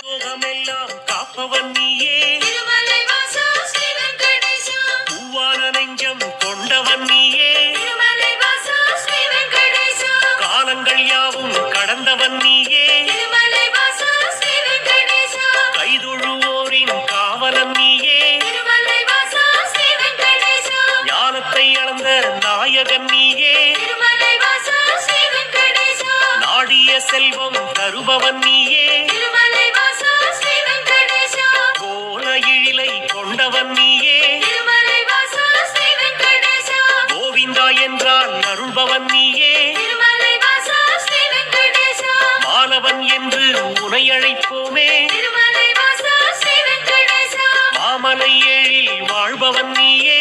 லோகமெல்லாம் காப்பவன் நீயே, திருமலை வாசா ஸ்ரீ வெங்கடேசா. பூவான நெஞ்சம் கொண்டவன் நீயே, திருமலை வாசா ஸ்ரீ வெங்கடேசா. காலங்கள் யாவும் கடந்தவன் நீயே, திருமலை வாசா ஸ்ரீ வெங்கடேசா. கைதொழுவோரின் காவலன் நீயே, திருமலை வாசா ஸ்ரீ வெங்கடேசா. ஞானத்தை அளந்த நாயகன் நீயே, திருமலை வாசா ஸ்ரீ வெங்கடேசா. நாடிய செல்வம் தருபவன் நீயே, திருமலை வாசா ஸ்ரீ வெங்கடேசா. கோல இழிலை கொண்டவன் நீயே, திருமலை வாசா ஸ்ரீ வெங்கடேசா. கோவிந்தா என்றால் அருள்பவன் நீயே, திருமலை வாசா ஸ்ரீ வெங்கடேசா. மாலவன் என்று உனை அழைப்போமே, திருமலை வாசா ஸ்ரீ வெங்கடேசா. மாமலை ஏழில் வாழ்பவன் நீயே,